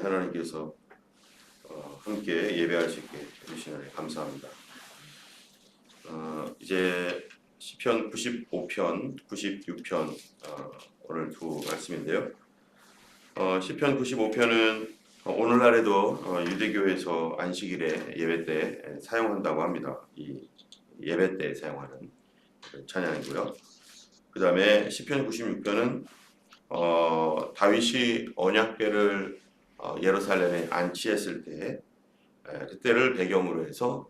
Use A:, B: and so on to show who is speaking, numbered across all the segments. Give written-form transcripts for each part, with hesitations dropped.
A: 하나님께서 함께 예배할 수 있게 해주시니 감사합니다. 이제 시편 95편, 96편 오늘 두 말씀인데요. 시편 95편은 오늘날에도 유대교에서 안식일에 예배 때 사용한다고 합니다. 이 예배 때 사용하는 찬양이고요. 그 다음에 시편 96편은 다윗이 언약궤를 예루살렘에 안치했을 때 그때를 배경으로 해서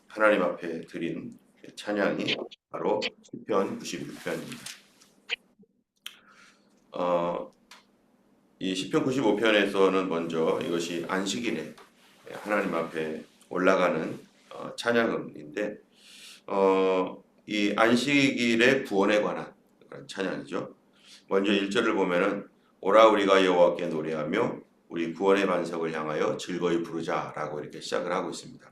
A: 하나님 앞에 드린 찬양이 바로 시편 96편입니다. 이 시편 95편에서는 먼저 이것이 안식일에 하나님 앞에 올라가는 찬양인데 이 안식일의 구원에 관한 그런 찬양이죠. 먼저 1절을 보면은 오라 우리가 여호와께 노래하며 우리 구원의 반석을 향하여 즐거이 부르자라고 이렇게 시작을 하고 있습니다.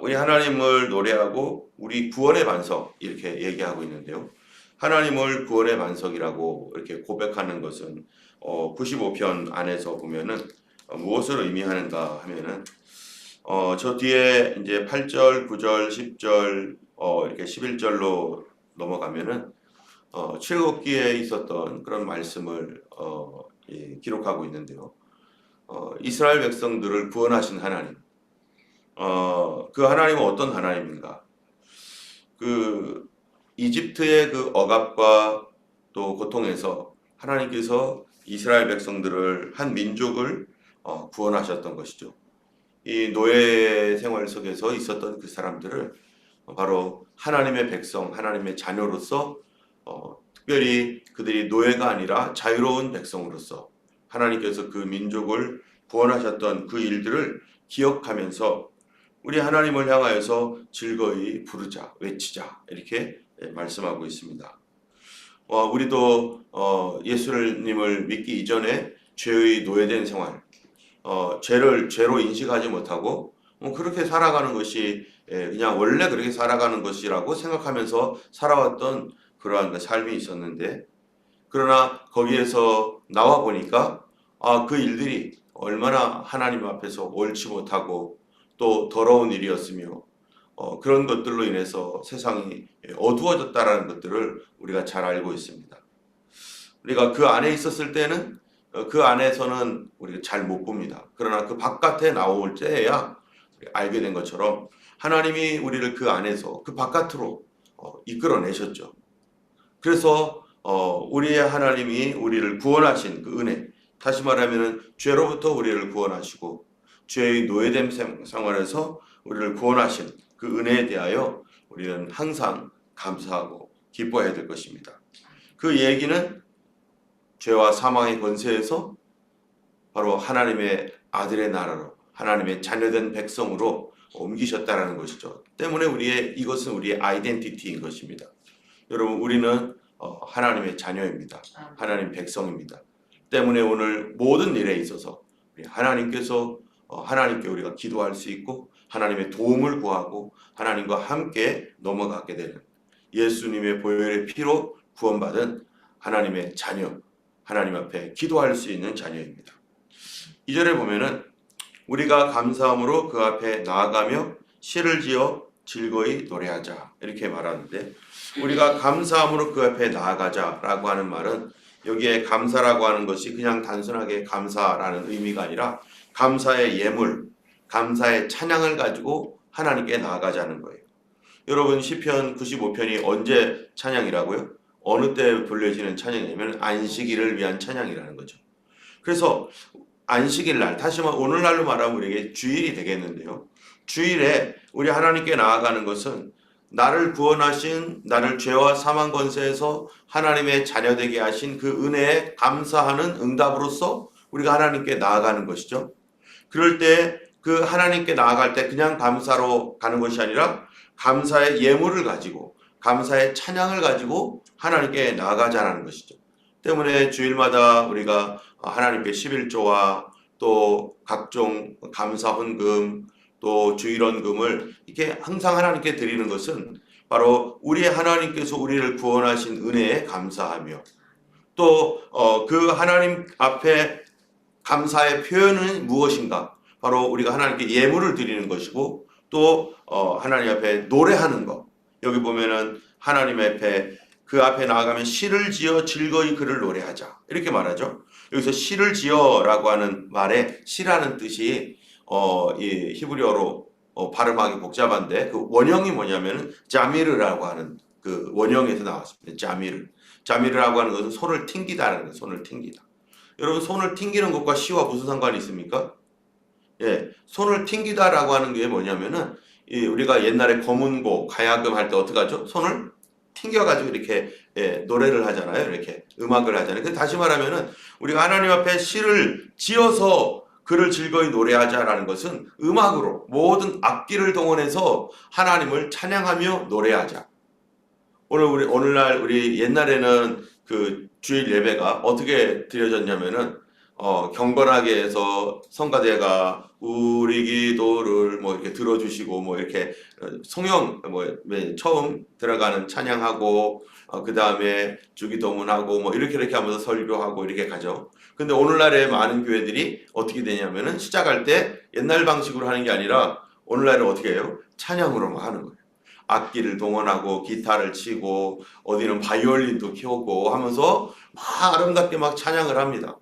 A: 우리 하나님을 노래하고 우리 구원의 반석 이렇게 얘기하고 있는데요. 하나님을 구원의 반석이라고 이렇게 고백하는 것은 95편 안에서 보면은 무엇을 의미하는가 하면은 저 뒤에 이제 8절, 9절, 10절 이렇게 11절로 넘어가면은 출애굽기에 있었던 그런 말씀을 기록하고 있는데요. 이스라엘 백성들을 구원하신 하나님, 그 하나님은 어떤 하나님인가? 그 이집트의 그 억압과 또 고통에서 하나님께서 이스라엘 백성들을 한 민족을 구원하셨던 것이죠. 이 노예 생활 속에서 있었던 그 사람들을 바로 하나님의 백성, 하나님의 자녀로서 특별히 그들이 노예가 아니라 자유로운 백성으로서 하나님께서 그 민족을 구원하셨던 그 일들을 기억하면서 우리 하나님을 향하여서 즐거이 부르자, 외치자 이렇게 말씀하고 있습니다. 우리도 예수님을 믿기 이전에 죄의 노예된 생활, 죄를 죄로 인식하지 못하고 그렇게 살아가는 것이 그냥 원래 그렇게 살아가는 것이라고 생각하면서 살아왔던 그러한 삶이 있었는데, 그러나 거기에서 나와 보니까 그 일들이 얼마나 하나님 앞에서 옳지 못하고 또 더러운 일이었으며 그런 것들로 인해서 세상이 어두워졌다라는 것들을 우리가 잘 알고 있습니다. 우리가 그 안에 있었을 때는 그 안에서는 우리가 잘 못 봅니다. 그러나 그 바깥에 나올 때야 알게 된 것처럼 하나님이 우리를 그 안에서 그 바깥으로 이끌어내셨죠. 그래서 우리의 하나님이 우리를 구원하신 그 은혜, 다시 말하면 죄로부터 우리를 구원하시고 죄의 노예됨 생활에서 우리를 구원하신 그 은혜에 대하여 우리는 항상 감사하고 기뻐해야 될 것입니다. 그 얘기는 죄와 사망의 권세에서 바로 하나님의 아들의 나라로 하나님의 자녀된 백성으로 옮기셨다라는 것이죠. 때문에 이것은 우리의 아이덴티티인 것입니다. 여러분, 우리는 하나님의 자녀입니다. 하나님 백성입니다. 때문에 오늘 모든 일에 있어서 하나님께 우리가 기도할 수 있고 하나님의 도움을 구하고 하나님과 함께 넘어가게 되는 예수님의 보혈의 피로 구원받은 하나님의 자녀, 하나님 앞에 기도할 수 있는 자녀입니다. 2절에 보면은 우리가 감사함으로 그 앞에 나아가며 시를 지어 즐거이 노래하자 이렇게 말하는데, 우리가 감사함으로 그 앞에 나아가자라고 하는 말은 여기에 감사라고 하는 것이 그냥 단순하게 감사라는 의미가 아니라 감사의 예물, 감사의 찬양을 가지고 하나님께 나아가자는 거예요. 여러분, 시편 95편이 언제 찬양이라고요? 어느 때 불려지는 찬양이냐면 안식일을 위한 찬양이라는 거죠. 그래서 안식일 날, 다시 말해 오늘날로 말하면 우리에게 주일이 되겠는데요. 주일에 우리 하나님께 나아가는 것은 나를 구원하신, 나를 죄와 사망 권세에서 하나님의 자녀되게 하신 그 은혜에 감사하는 응답으로서 우리가 하나님께 나아가는 것이죠. 그럴 때 그 하나님께 나아갈 때 그냥 감사로 가는 것이 아니라 감사의 예물을 가지고 감사의 찬양을 가지고 하나님께 나아가자는 것이죠. 때문에 주일마다 우리가 하나님께 11조와 또 각종 감사 헌금 또 주일헌금을 이렇게 항상 하나님께 드리는 것은 바로 우리 하나님께서 우리를 구원하신 은혜에 감사하며 또 그 하나님 앞에 감사의 표현은 무엇인가? 바로 우리가 하나님께 예물을 드리는 것이고 또 하나님 앞에 노래하는 것. 여기 보면은 하나님 앞에 그 앞에 나아가면 시를 지어 즐거이 그를 노래하자 이렇게 말하죠. 여기서 시를 지어라고 하는 말에 시라는 뜻이 이 히브리어로 발음하기 복잡한데 그 원형이 뭐냐면은 자미르라고 하는 그 원형에서 나왔습니다. 자미르라고 하는 것은 손을 튕기다라는 거예요. 손을 튕기다. 여러분 손을 튕기는 것과 시와 무슨 상관이 있습니까? 예, 손을 튕기다라고 하는 게 뭐냐면은 우리가 옛날에 검은고 가야금 할 때 어떻게 하죠? 손을 튕겨가지고 이렇게 노래를 하잖아요. 이렇게 음악을 하잖아요. 근데 다시 말하면은 우리가 하나님 앞에 시를 지어서 그를 즐거이 노래하자라는 것은 음악으로 모든 악기를 동원해서 하나님을 찬양하며 노래하자. 오늘날 우리 옛날에는 그 주일 예배가 어떻게 드려졌냐면은 경건하게 해서 성가대가 우리 기도를 뭐 이렇게 들어주시고 뭐 이렇게 성령 처음 들어가는 찬양하고 그 다음에 주기도문하고 뭐 이렇게 하면서 설교하고 이렇게 가죠. 근데 오늘날의 많은 교회들이 어떻게 되냐면은 시작할 때 옛날 방식으로 하는 게 아니라 오늘날은 어떻게 해요? 찬양으로만 하는 거예요. 악기를 동원하고 기타를 치고 어디는 바이올린도 켜고 하면서 막 아름답게 막 찬양을 합니다.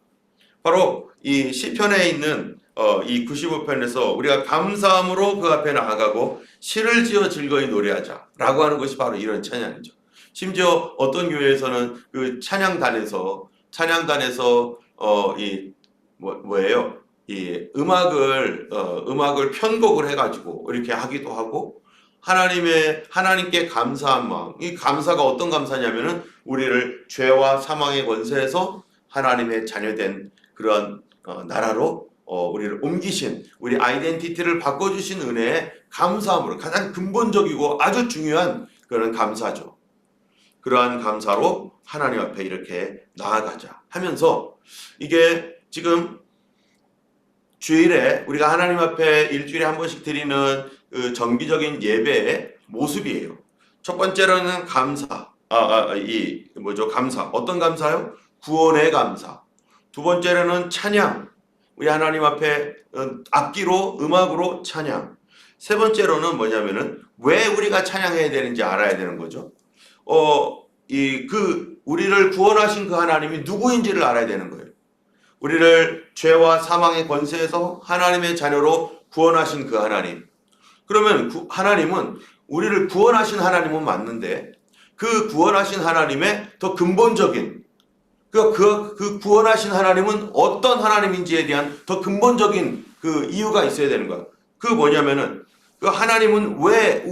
A: 바로 이 시편에 있는 이 95편에서 우리가 감사함으로 그 앞에 나아가고 시를 지어 즐거이 노래하자라고 하는 것이 바로 이런 찬양이죠. 심지어 어떤 교회에서는 그 찬양단에서 뭐예요? 이 음악을 편곡을 해가지고 이렇게 하기도 하고 하나님께 감사한 마음. 이 감사가 어떤 감사냐면은 우리를 죄와 사망의 권세에서 하나님의 자녀된 그런 나라로 우리를 옮기신 우리 아이덴티티를 바꿔주신 은혜에 감사함으로 가장 근본적이고 아주 중요한 그런 감사죠. 그러한 감사로 하나님 앞에 이렇게 나아가자 하면서 이게 지금 주일에 우리가 하나님 앞에 일주일에 한 번씩 드리는 그 정기적인 예배의 모습이에요. 첫 번째로는 감사. 감사. 어떤 감사요? 구원의 감사. 두 번째로는 찬양. 우리 하나님 앞에 악기로 음악으로 찬양. 세 번째로는 뭐냐면은 왜 우리가 찬양해야 되는지 알아야 되는 거죠. 우리를 구원하신 그 하나님이 누구인지를 알아야 되는 거예요. 우리를 죄와 사망의 권세에서 하나님의 자녀로 구원하신 그 하나님. 그러면 하나님은 우리를 구원하신 하나님은 맞는데 그 구원하신 하나님의 더 근본적인 그 구원하신 하나님은 어떤 하나님인지에 대한 더 근본적인 그 이유가 있어야 되는 거야. 그 뭐냐면은 그 하나님은 왜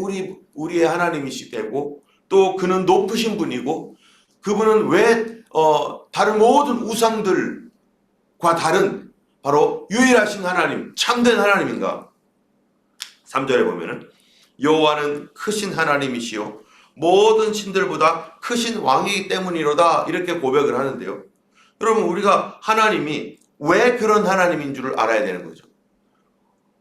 A: 우리의 하나님이시되고 또 그는 높으신 분이고 그분은 왜 다른 모든 우상들과 다른 바로 유일하신 하나님, 참된 하나님인가? 3절에 보면은 여호와는 크신 하나님이시요 모든 신들보다 크신 왕이기 때문이로다 이렇게 고백을 하는데요. 여러분 우리가 하나님이 왜 그런 하나님인 줄을 알아야 되는 거죠.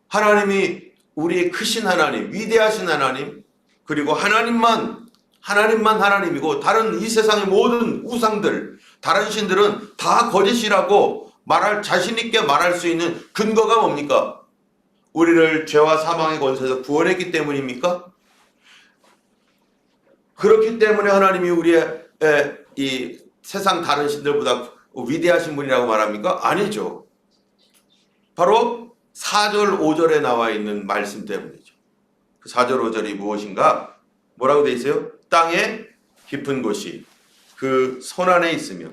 A: 하나님이 우리의 크신 하나님, 위대하신 하나님, 그리고 하나님만 하나님이고 다른 이 세상의 모든 우상들, 다른 신들은 다 거짓이라고 자신 있게 말할 수 있는 근거가 뭡니까? 우리를 죄와 사망의 권세에서 구원했기 때문입니까? 그렇기 때문에 하나님이 우리의 이 세상 다른 신들보다 위대하신 분이라고 말합니까? 아니죠. 바로 4절 5절에 나와 있는 말씀 때문이죠. 그 4절 5절이 무엇인가? 뭐라고 돼 있어요? 땅의 깊은 곳이 그 손안에 있으며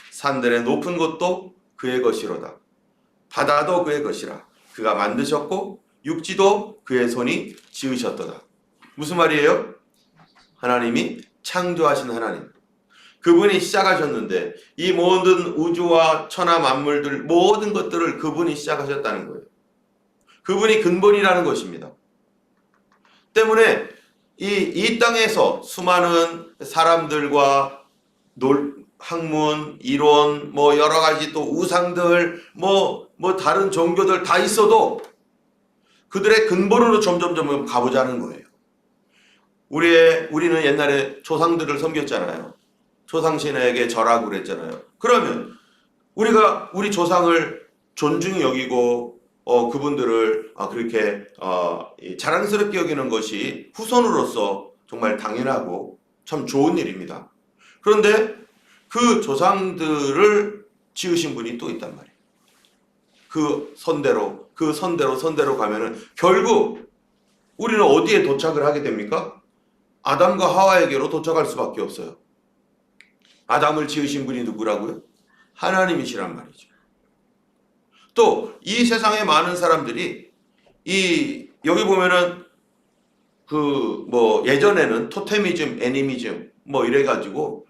A: 산들의 높은 곳도 그의 것이로다. 바다도 그의 것이라. 그가 만드셨고 육지도 그의 손이 지으셨도다. 무슨 말이에요? 하나님이 창조하신 하나님. 그분이 시작하셨는데 이 모든 우주와 천하 만물들 모든 것들을 그분이 시작하셨다는 거예요. 그분이 근본이라는 것입니다. 때문에 이 땅에서 수많은 사람들과 학문, 이론, 여러 가지 또 우상들, 다른 종교들 다 있어도 그들의 근본으로 점점 가보자는 거예요. 우리는 옛날에 조상들을 섬겼잖아요. 조상신에게 절하고 그랬잖아요. 그러면 우리가 우리 조상을 존중히 여기고 그분들을 그렇게 자랑스럽게 여기는 것이 후손으로서 정말 당연하고 참 좋은 일입니다. 그런데 그 조상들을 지으신 분이 또 있단 말이에요. 그 선대로 가면은 결국 우리는 어디에 도착을 하게 됩니까? 아담과 하와에게로 도착할 수밖에 없어요. 아담을 지으신 분이 누구라고요? 하나님이시란 말이죠. 또 이 세상에 많은 사람들이 여기 보면은 예전에는 토테미즘, 애니미즘 이래가지고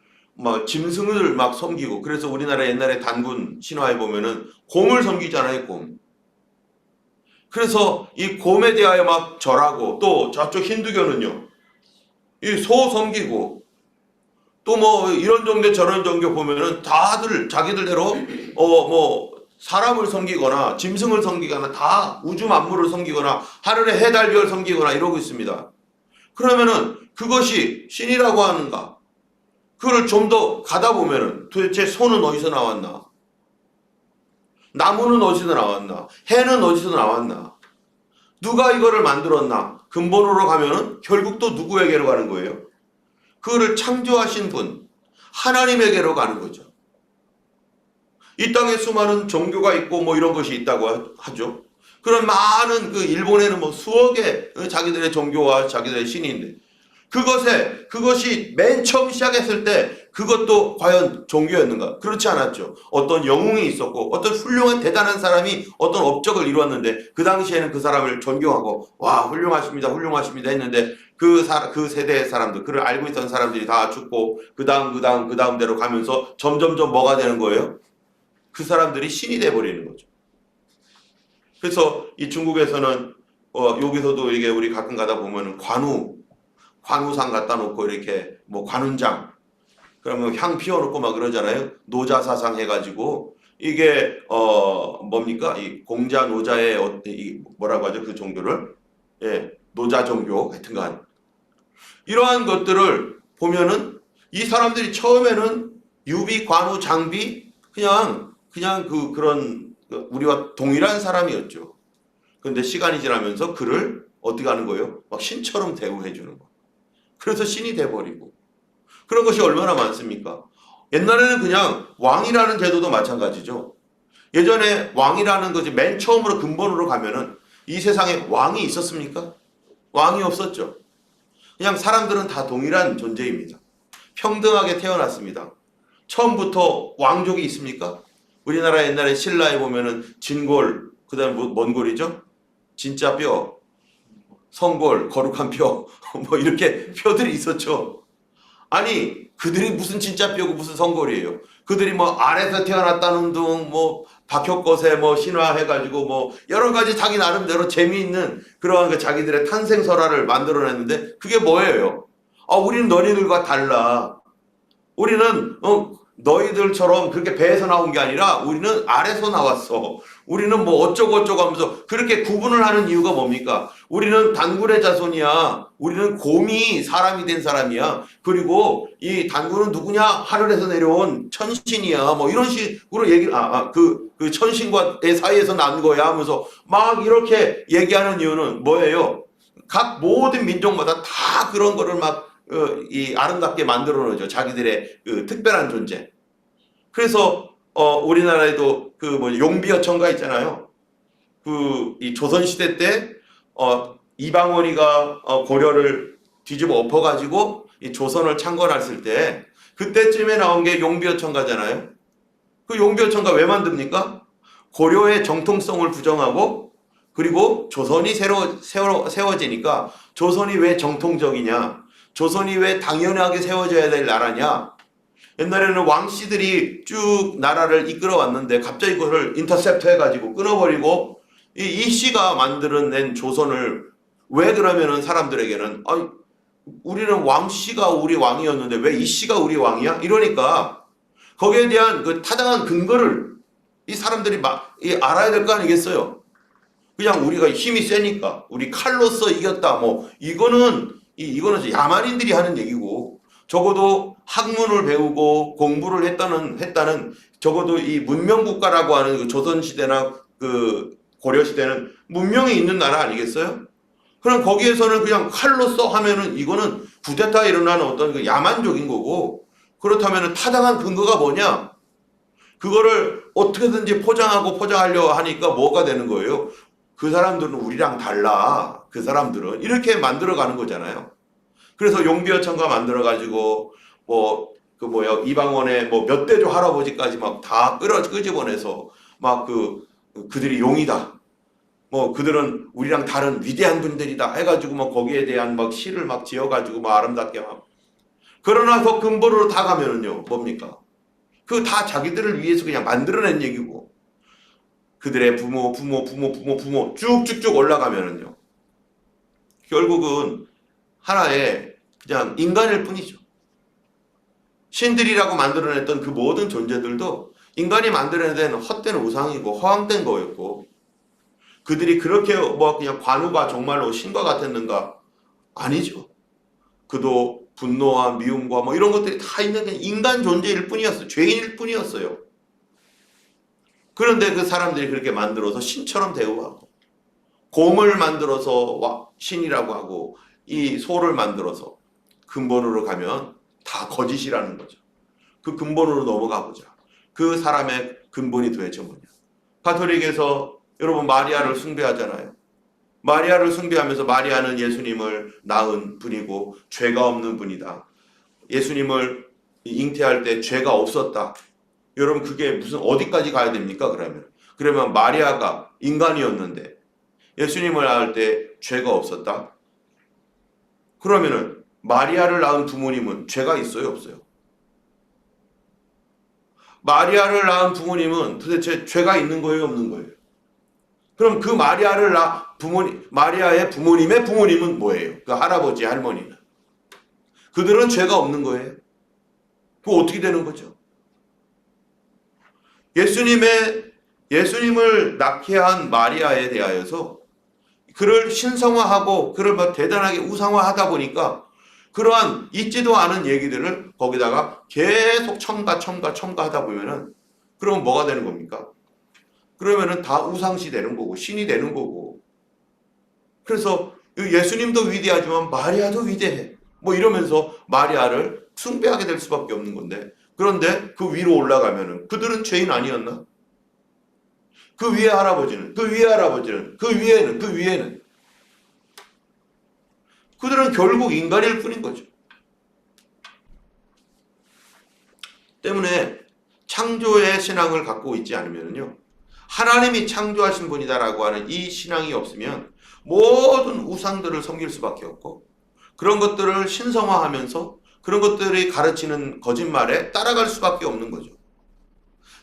A: 짐승을 막 섬기고, 그래서 우리나라 옛날에 단군 신화에 보면은 곰을 섬기잖아요, 곰. 그래서 이 곰에 대하여 막 절하고, 또 저쪽 힌두교는요, 이 소 섬기고, 또 이런 종교 저런 종교 보면은 다들 자기들대로 사람을 섬기거나 짐승을 섬기거나 다 우주 만물을 섬기거나 하늘의 해, 달, 별 섬기거나 이러고 있습니다. 그러면은 그것이 신이라고 하는가? 그걸 좀 더 가다 보면은 도대체 소는 어디서 나왔나? 나무는 어디서 나왔나? 해는 어디서 나왔나? 누가 이거를 만들었나? 근본으로 가면은 결국 또 누구에게로 가는 거예요? 그거를 창조하신 분, 하나님에게로 가는 거죠. 이 땅에 수많은 종교가 있고 이런 것이 있다고 하죠. 그런 많은 일본에는 수억의 자기들의 종교와 자기들의 신이 있는데, 그것이 맨 처음 시작했을 때 그것도 과연 종교였는가? 그렇지 않았죠. 어떤 영웅이 있었고 어떤 훌륭한 대단한 사람이 어떤 업적을 이루었는데 그 당시에는 그 사람을 존경하고 와 훌륭하십니다 했는데 그 세대의 사람들, 그를 알고 있던 사람들이 다 죽고 그 다음대로 가면서 점점점 뭐가 되는 거예요? 그 사람들이 신이 돼버리는 거죠. 그래서 이 중국에서는 여기서도 이게 우리 가끔 가다 보면은 관우상 갖다 놓고 이렇게 관훈장, 그러면 향 피워놓고 막 그러잖아요. 노자사상 해가지고 이게 뭡니까? 이 공자 노자의 뭐라고 하죠? 그 종교를 노자 종교 하여튼간 이러한 것들을 보면은 이 사람들이 처음에는 유비, 관우, 장비 그냥 그런 우리와 동일한 사람이었죠. 그런데 시간이 지나면서 그를 어떻게 하는 거예요? 막 신처럼 대우해 주는 거. 그래서 신이 돼버리고 그런 것이 얼마나 많습니까? 옛날에는 그냥 왕이라는 제도도 마찬가지죠. 예전에 왕이라는 것이 맨 처음으로 근본으로 가면은 이 세상에 왕이 있었습니까? 왕이 없었죠. 그냥 사람들은 다 동일한 존재입니다. 평등하게 태어났습니다. 처음부터 왕족이 있습니까? 우리나라 옛날에 신라에 보면은 진골, 그 다음에 뭔 골이죠? 진짜 뼈, 성골, 거룩한 뼈, 이렇게 뼈들이 있었죠. 아니, 그들이 무슨 진짜 뼈고 무슨 성골이에요. 그들이 아래서 태어났다는 둥, 박혁것에 신화해가지고 여러 가지 자기 나름대로 재미있는 그러한 자기들의 탄생설화를 만들어냈는데 그게 뭐예요? 우리는 너희들과 달라. 우리는 너희들처럼 그렇게 배에서 나온 게 아니라 우리는 아래서 나왔어. 우리는 어쩌고 하면서 그렇게 구분을 하는 이유가 뭡니까? 우리는 단군의 자손이야. 우리는 곰이 사람이 된 사람이야. 그리고 이 단군은 누구냐? 하늘에서 내려온 천신이야. 이런 식으로 얘기를 그 천신과의 사이에서 난 거야 하면서 막 이렇게 얘기하는 이유는 뭐예요? 각 모든 민족마다 다 그런 거를 이 아름답게 만들어 놓죠. 자기들의 특별한 존재. 그래서 우리나라에도 용비어천가 있잖아요. 이 조선시대 때 이방원이가 고려를 뒤집어 엎어가지고 이 조선을 창건했을 때 그때쯤에 나온 게 용비어천가잖아요. 그 용비어천가 왜 만듭니까? 고려의 정통성을 부정하고 그리고 조선이 새로 세워지니까 조선이 왜 정통적이냐? 조선이 왜 당연하게 세워져야 될 나라냐? 옛날에는 왕씨들이 쭉 나라를 이끌어 왔는데 갑자기 그걸 인터셉트 해가지고 끊어버리고 이 씨가 만들어낸 조선을 왜 그러면은 사람들에게는 우리는 왕씨가 우리 왕이었는데 왜 이 씨가 우리 왕이야? 이러니까 거기에 대한 그 타당한 근거를 이 사람들이 알아야 될 거 아니겠어요? 그냥 우리가 힘이 세니까 우리 칼로서 이겼다 이거는 야만인들이 하는 얘기고 적어도 학문을 배우고 공부를 했다는 적어도 이 문명국가라고 하는 그 조선시대나 그 고려시대는 문명이 있는 나라 아니겠어요? 그럼 거기에서는 그냥 칼로써 하면은 이거는 쿠데타 일어나는 어떤 그 야만적인 거고, 그렇다면 타당한 근거가 뭐냐? 그거를 어떻게든지 포장하려고 하니까 뭐가 되는 거예요? 그 사람들은 우리랑 달라. 그 사람들은 이렇게 만들어가는 거잖아요. 그래서 용비어천가 만들어가지고 이방원의 뭐 몇 대조 할아버지까지 막 다 끄집어내서 막 그들이 용이다. 뭐 그들은 우리랑 다른 위대한 분들이다 해가지고 막 거기에 대한 막 시를 막 지어가지고 막 아름답게 막. 그러나 그 근본으로 다 가면은요 뭡니까? 그 다 자기들을 위해서 그냥 만들어낸 얘기고, 그들의 부모 쭉쭉쭉 올라가면은요 결국은 하나의 그냥 인간일 뿐이죠. 신들이라고 만들어냈던 그 모든 존재들도 인간이 만들어낸 헛된 우상이고 허황된 거였고, 그들이 그렇게 뭐 그냥 관우가 정말로 신과 같았는가? 아니죠. 그도 분노와 미움과 뭐 이런 것들이 다 있는 그냥 인간 존재일 뿐이었어요. 죄인일 뿐이었어요. 그런데 그 사람들이 그렇게 만들어서 신처럼 대우하고, 곰을 만들어서 신이라고 하고, 이 소를 만들어서, 근본으로 가면 다 거짓이라는 거죠. 그 근본으로 넘어가 보자. 그 사람의 근본이 도대체 뭐냐? 가톨릭에서 여러분 마리아를 숭배하잖아요. 마리아를 숭배하면서 마리아는 예수님을 낳은 분이고 죄가 없는 분이다. 예수님을 잉태할 때 죄가 없었다. 여러분 그게 무슨 어디까지 가야 됩니까? 그러면 마리아가 인간이었는데 예수님을 낳을 때 죄가 없었다. 그러면은 마리아를 낳은 부모님은 죄가 있어요, 없어요? 마리아를 낳은 부모님은 도대체 죄가 있는 거예요, 없는 거예요? 그럼 그 마리아의 부모님의 부모님은 뭐예요? 그 할아버지, 할머니는. 그들은 죄가 없는 거예요. 그거 어떻게 되는 거죠? 예수님을 낳게 한 마리아에 대하여서 그를 신성화하고 그를 막 대단하게 우상화하다 보니까 그러한 있지도 않은 얘기들을 거기다가 계속 첨가하다 보면은 그러면 뭐가 되는 겁니까? 그러면은 다 우상시 되는 거고 신이 되는 거고. 그래서 예수님도 위대하지만 마리아도 위대해. 뭐 이러면서 마리아를 숭배하게 될 수밖에 없는 건데, 그런데 그 위로 올라가면은 그들은 죄인 아니었나? 그 위에 할아버지는, 그 위에는 그들은 결국 인간일 뿐인 거죠. 때문에 창조의 신앙을 갖고 있지 않으면요, 하나님이 창조하신 분이다라고 하는 이 신앙이 없으면 모든 우상들을 섬길 수밖에 없고, 그런 것들을 신성화하면서 그런 것들이 가르치는 거짓말에 따라갈 수밖에 없는 거죠.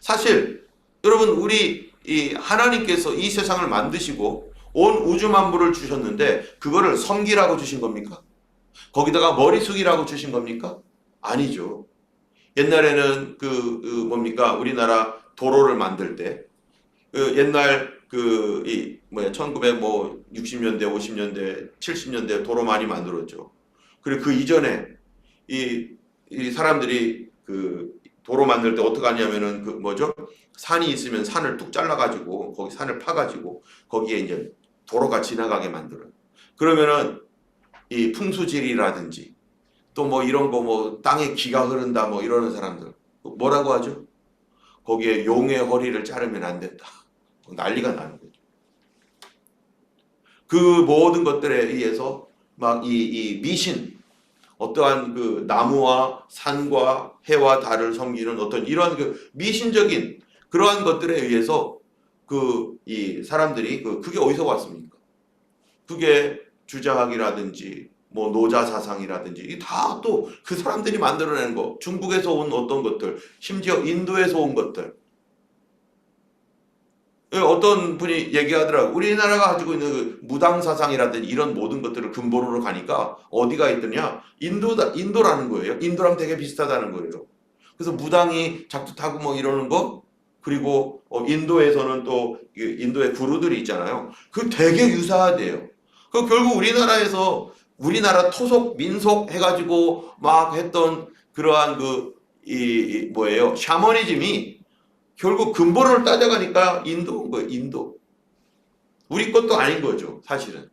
A: 사실 여러분, 우리 이 하나님께서 이 세상을 만드시고 온 우주 만물을 주셨는데 그거를 섬기라고 주신 겁니까? 거기다가 머리 숙이라고 주신 겁니까? 아니죠. 옛날에는 우리나라 도로를 만들 때 옛날 1960년대, 50년대, 70년대 도로 많이 만들었죠. 그리고 그 이전에 이 사람들이 도로 만들 때 어떻게 하냐면은 산이 있으면 산을 뚝 잘라가지고 거기 산을 파가지고 거기에 이제 도로가 지나가게 만들어요. 그러면은 이 풍수지리라든지 또 뭐 이런 거 땅에 기가 흐른다 뭐 이러는 사람들 뭐라고 하죠? 거기에 용의 허리를 자르면 안 된다. 난리가 나는 거죠. 그 모든 것들에 의해서 막 이 미신, 어떠한 그 나무와 산과 해와 달을 섬기는 어떤 이런 미신적인 그러한 것들에 의해서 이 사람들이 그게 어디서 왔습니까? 그게 주자학이라든지 뭐 노자 사상이라든지 이 다 또 그 사람들이 만들어낸 거, 중국에서 온 어떤 것들, 심지어 인도에서 온 것들. 어떤 분이 얘기하더라고. 우리나라가 가지고 있는 그 무당 사상이라든지 이런 모든 것들을 근본으로 가니까 어디가 있더냐? 인도라는 거예요. 인도랑 되게 비슷하다는 거예요. 그래서 무당이 작두타고 뭐 이러는 거, 그리고 인도에서는 또 인도의 구루들이 있잖아요. 그 되게 유사하대요. 결국 우리나라 토속 민속 해가지고 막 했던 그러한 뭐예요? 샤머니즘이 결국 근본을 따져가니까 인도인 거예요. 인도. 우리 것도 아닌 거죠. 사실은.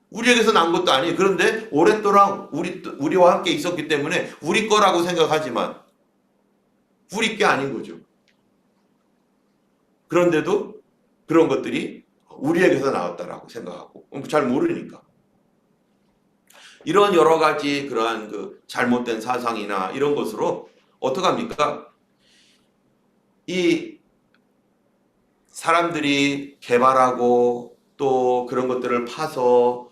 A: 우리에게서 난 것도 아니에요. 그런데 오랫동안 우리와 함께 있었기 때문에 우리 거라고 생각하지만 우리 게 아닌 거죠. 그런데도 그런 것들이 우리에게서 나왔다라고 생각하고 잘 모르니까. 이런 여러 가지 그러한 잘못된 사상이나 이런 것으로 어떡합니까? 이 사람들이 개발하고 또 그런 것들을 파서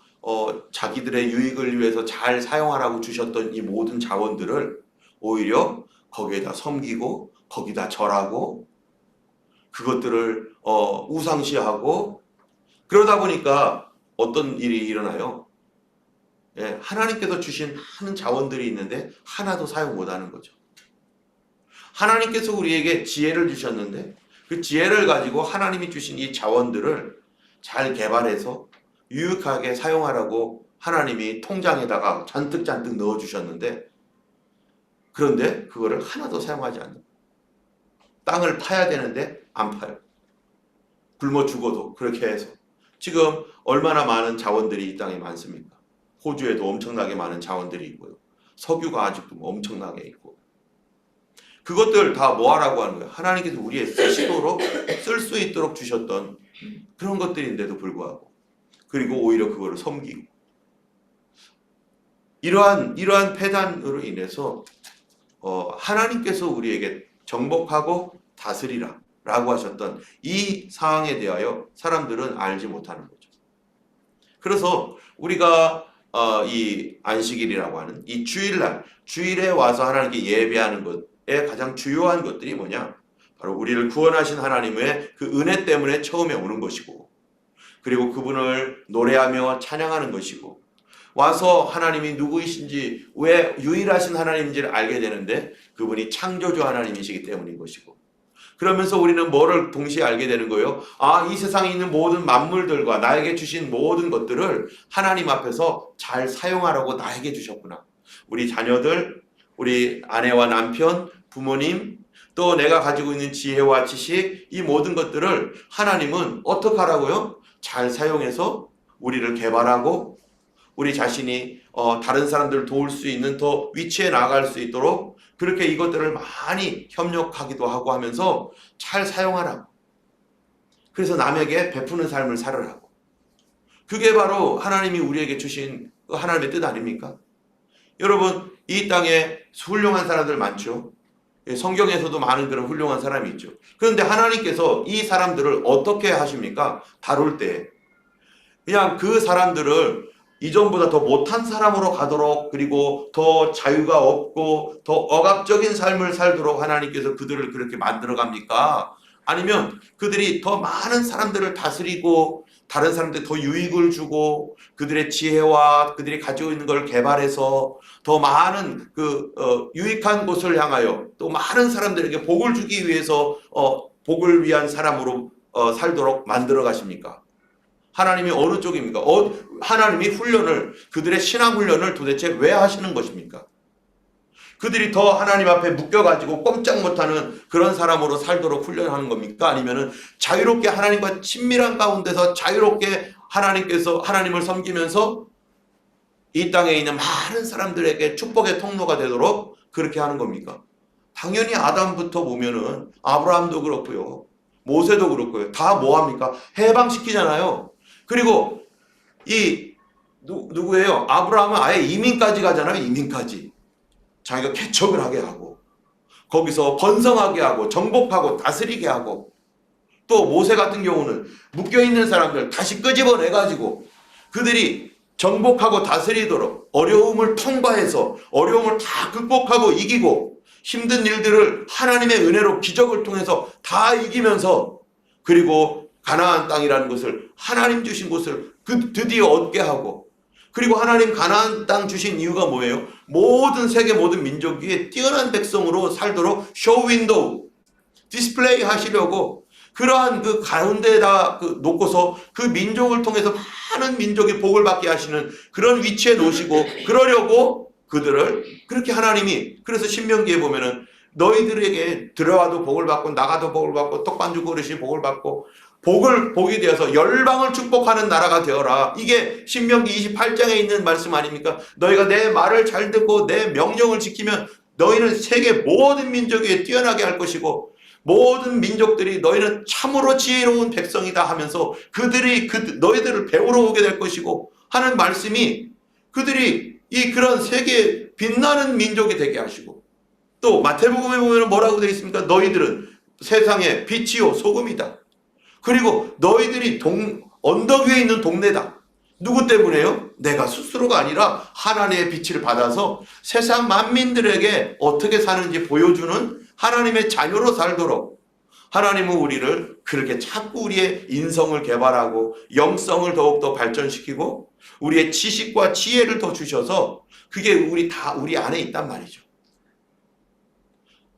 A: 자기들의 유익을 위해서 잘 사용하라고 주셨던 이 모든 자원들을 오히려 거기에다 섬기고 거기다 절하고 그것들을 우상시하고 그러다 보니까 어떤 일이 일어나요? 예, 하나님께서 주신 많은 자원들이 있는데 하나도 사용 못하는 거죠. 하나님께서 우리에게 지혜를 주셨는데 그 지혜를 가지고 하나님이 주신 이 자원들을 잘 개발해서 유익하게 사용하라고 하나님이 통장에다가 잔뜩 넣어주셨는데 그런데 그거를 하나도 사용하지 않는 땅을 파야 되는데 안 파요. 굶어 죽어도 그렇게 해서 지금 얼마나 많은 자원들이 이 땅에 많습니까? 호주에도 엄청나게 많은 자원들이 있고요. 석유가 아직도 엄청나게 있고 그것들 다 뭐하라고 하는 거예요? 하나님께서 우리의 쓰시도록 쓸 수 있도록 주셨던 그런 것들인데도 불구하고 그리고 오히려 그거를 섬기고 이러한 패단으로 인해서 하나님께서 우리에게 정복하고 다스리라 라고 하셨던 이 사항에 대하여 사람들은 알지 못하는 거죠. 그래서 우리가 이 안식일이라고 하는 이 주일날 주일에 와서 하나님께 예배하는 것의 가장 주요한 것들이 뭐냐? 바로 우리를 구원하신 하나님의 그 은혜 때문에 처음에 오는 것이고 그리고 그분을 노래하며 찬양하는 것이고 와서 하나님이 누구이신지 왜 유일하신 하나님인지를 알게 되는데 그분이 창조주 하나님이시기 때문인 것이고 그러면서 우리는 뭐를 동시에 알게 되는 거예요? 이 세상에 있는 모든 만물들과 나에게 주신 모든 것들을 하나님 앞에서 잘 사용하라고 나에게 주셨구나. 우리 자녀들, 우리 아내와 남편, 부모님, 또 내가 가지고 있는 지혜와 지식 이 모든 것들을 하나님은 어떻게 하라고요? 잘 사용해서 우리를 개발하고 우리 자신이 다른 사람들을 도울 수 있는 더 위치에 나아갈 수 있도록 그렇게 이것들을 많이 협력하기도 하고 하면서 잘 사용하라고. 그래서 남에게 베푸는 삶을 살으라고. 그게 바로 하나님이 우리에게 주신 하나님의 뜻 아닙니까? 여러분 이 땅에 훌륭한 사람들 많죠. 성경에서도 많은 그런 훌륭한 사람이 있죠. 그런데 하나님께서 이 사람들을 어떻게 하십니까? 다룰 때 그냥 그 사람들을 이전보다 더 못한 사람으로 가도록 그리고 더 자유가 없고 더 억압적인 삶을 살도록 하나님께서 그들을 그렇게 만들어 갑니까? 아니면 그들이 더 많은 사람들을 다스리고 다른 사람들이 더 유익을 주고 그들의 지혜와 그들이 가지고 있는 걸 개발해서 더 많은 유익한 곳을 향하여 또 많은 사람들에게 복을 주기 위해서 복을 위한 사람으로 살도록 만들어 가십니까? 하나님이 어느 쪽입니까? 하나님이 그들의 신앙 훈련을 도대체 왜 하시는 것입니까? 그들이 더 하나님 앞에 묶여가지고 꼼짝 못하는 그런 사람으로 살도록 훈련하는 겁니까? 아니면은 자유롭게 하나님과 친밀한 가운데서 자유롭게 하나님을 섬기면서 이 땅에 있는 많은 사람들에게 축복의 통로가 되도록 그렇게 하는 겁니까? 당연히 아담부터 보면은 아브라함도 그렇고요. 모세도 그렇고요. 다 뭐합니까? 해방시키잖아요. 그리고 누구예요? 아브라함은 아예 이민까지 가잖아요. 이민까지. 자기가 개척을 하게 하고 거기서 번성하게 하고 정복하고 다스리게 하고 또 모세 같은 경우는 묶여있는 사람들 다시 끄집어내가지고 그들이 정복하고 다스리도록 어려움을 통과해서 어려움을 다 극복하고 이기고 힘든 일들을 하나님의 은혜로 기적을 통해서 다 이기면서 그리고 가나안 땅이라는 것을 하나님 주신 곳을 드디어 얻게 하고 그리고 하나님 가나안 땅 주신 이유가 뭐예요? 모든 세계 모든 민족 위에 뛰어난 백성으로 살도록 쇼윈도우 디스플레이 하시려고 그러한 그 가운데에다 놓고서 그 민족을 통해서 많은 민족이 복을 받게 하시는 그런 위치에 놓으시고 그러려고 그들을 그렇게 하나님이 그래서 신명기에 보면은 너희들에게 들어와도 복을 받고 나가도 복을 받고 떡반죽 그릇이 복을 받고 복이 되어서 열방을 축복하는 나라가 되어라. 이게 신명기 28장에 있는 말씀 아닙니까? 너희가 내 말을 잘 듣고 내 명령을 지키면 너희는 세계 모든 민족 위에 뛰어나게 할 것이고 모든 민족들이 너희는 참으로 지혜로운 백성이다 하면서 그들이 너희들을 배우러 오게 될 것이고 하는 말씀이 그들이 이 그런 세계에 빛나는 민족이 되게 하시고 또 마태복음에 보면 뭐라고 되어 있습니까? 너희들은 세상의 빛이요 소금이다. 그리고 너희들이 언덕 위에 있는 동네다. 누구 때문에요? 내가 스스로가 아니라 하나님의 빛을 받아서 세상 만민들에게 어떻게 사는지 보여주는 하나님의 자녀로 살도록 하나님은 우리를 그렇게 자꾸 우리의 인성을 개발하고 영성을 더욱더 발전시키고 우리의 지식과 지혜를 더 주셔서 그게 우리 안에 있단 말이죠.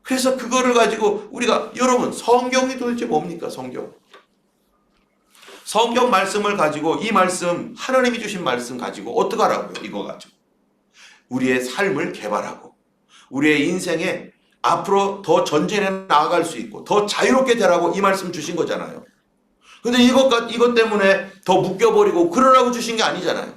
A: 그래서 그거를 가지고 우리가 여러분 성경이 도대체 뭡니까? 성경 말씀을 가지고 이 말씀 하나님이 주신 말씀 가지고 어떻게 하라고요? 이거 가지고 우리의 삶을 개발하고 우리의 인생에 앞으로 더 전진해 나아갈 수 있고 더 자유롭게 되라고 이 말씀 주신 거잖아요. 근데 이것 때문에 더 묶여버리고 그러라고 주신 게 아니잖아요.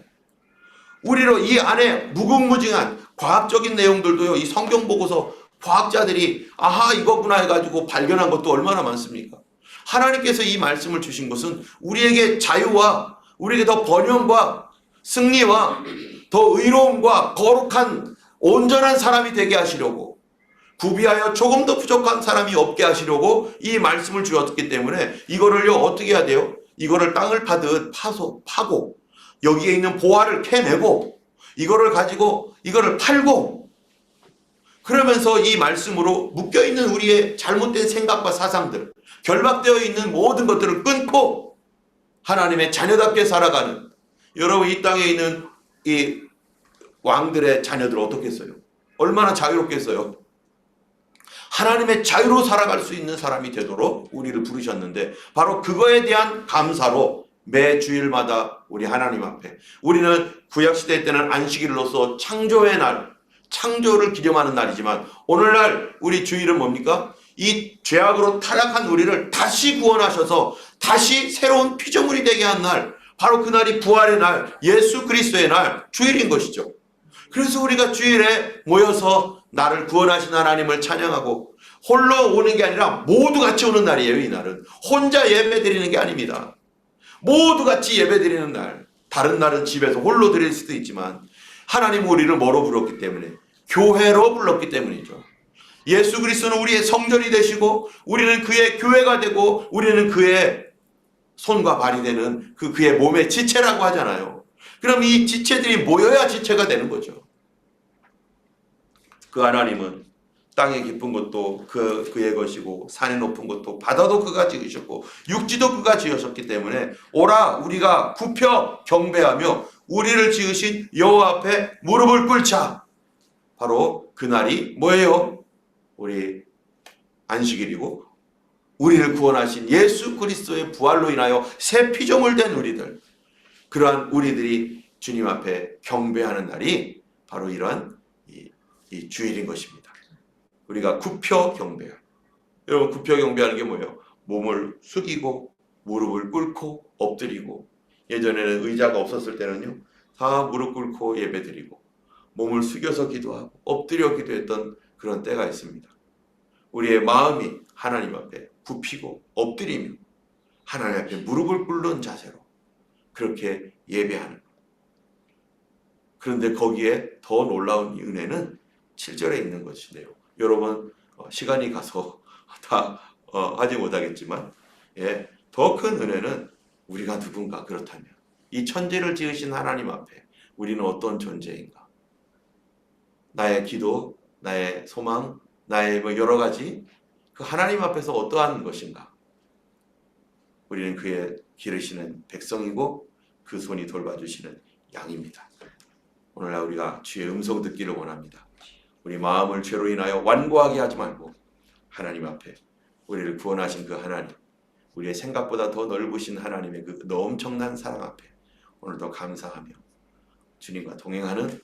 A: 우리로 이 안에 무궁무진한 과학적인 내용들도요. 이 성경 보고서 과학자들이 아하 이거구나 해가지고 발견한 것도 얼마나 많습니까? 하나님께서 이 말씀을 주신 것은 우리에게 자유와 우리에게 더 번영과 승리와 더 의로움과 거룩한 온전한 사람이 되게 하시려고 구비하여 조금 더 부족한 사람이 없게 하시려고 이 말씀을 주었기 때문에 이거를요 어떻게 해야 돼요? 이거를 땅을 파듯 파고 여기에 있는 보화를 캐내고 이거를 가지고 이거를 팔고 그러면서 이 말씀으로 묶여있는 우리의 잘못된 생각과 사상들 결박되어 있는 모든 것들을 끊고 하나님의 자녀답게 살아가는 여러분 이 땅에 있는 이 왕들의 자녀들 어떻겠어요? 얼마나 자유롭겠어요? 하나님의 자유로 살아갈 수 있는 사람이 되도록 우리를 부르셨는데 바로 그거에 대한 감사로 매 주일마다 우리 하나님 앞에 우리는 구약시대 때는 안식일로서 창조의 날 창조를 기념하는 날이지만 오늘날 우리 주일은 뭡니까? 이 죄악으로 타락한 우리를 다시 구원하셔서 다시 새로운 피조물이 되게 한 날 바로 그날이 부활의 날 예수 그리스도의 날 주일인 것이죠. 그래서 우리가 주일에 모여서 나를 구원하신 하나님을 찬양하고 홀로 오는 게 아니라 모두 같이 오는 날이에요. 이 날은 혼자 예배 드리는 게 아닙니다. 모두 같이 예배 드리는 날 다른 날은 집에서 홀로 드릴 수도 있지만 하나님은 우리를 뭐로 불렀기 때문에 교회로 불렀기 때문이죠. 예수 그리스도는 우리의 성전이 되시고 우리는 그의 교회가 되고 우리는 그의 손과 발이 되는 그의 몸의 지체라고 하잖아요. 그럼 이 지체들이 모여야 지체가 되는 거죠. 그 하나님은 땅에 깊은 것도 그의 것이고 산에 높은 것도 바다도 그가 지으셨고 육지도 그가 지으셨기 때문에 오라 우리가 굽혀 경배하며 우리를 지으신 여호와 앞에 무릎을 꿇자. 바로 그날이 뭐예요? 우리 안식일이고 우리를 구원하신 예수 그리스도의 부활로 인하여 새 피조물 된 우리들 그러한 우리들이 주님 앞에 경배하는 날이 바로 이러한 이 주일인 것입니다. 우리가 굽혀 경배해요. 여러분 굽혀 경배하는 게 뭐예요? 몸을 숙이고 무릎을 꿇고 엎드리고 예전에는 의자가 없었을 때는요 다 무릎 꿇고 예배드리고 몸을 숙여서 기도하고 엎드려 기도했던 그런 때가 있습니다. 우리의 마음이 하나님 앞에 굽히고 엎드리며 하나님 앞에 무릎을 꿇는 자세로 그렇게 예배하는 것. 그런데 거기에 더 놀라운 은혜는 7절에 있는 것인데요. 여러분 시간이 가서 다 하지 못하겠지만 더 큰 은혜는 우리가 누군가 그렇다면 이 천지를 지으신 하나님 앞에 우리는 어떤 존재인가? 나의 기도, 나의 소망, 나의 여러 가지 그 하나님 앞에서 어떠한 것인가? 우리는 그의 기르시는 백성이고 그 손이 돌봐주시는 양입니다. 오늘날 우리가 주의 음성 듣기를 원합니다. 우리 마음을 죄로 인하여 완고하게 하지 말고 하나님 앞에 우리를 구원하신 그 하나님 우리의 생각보다 더 넓으신 하나님의 그 엄청난 사랑 앞에 오늘도 감사하며 주님과 동행하는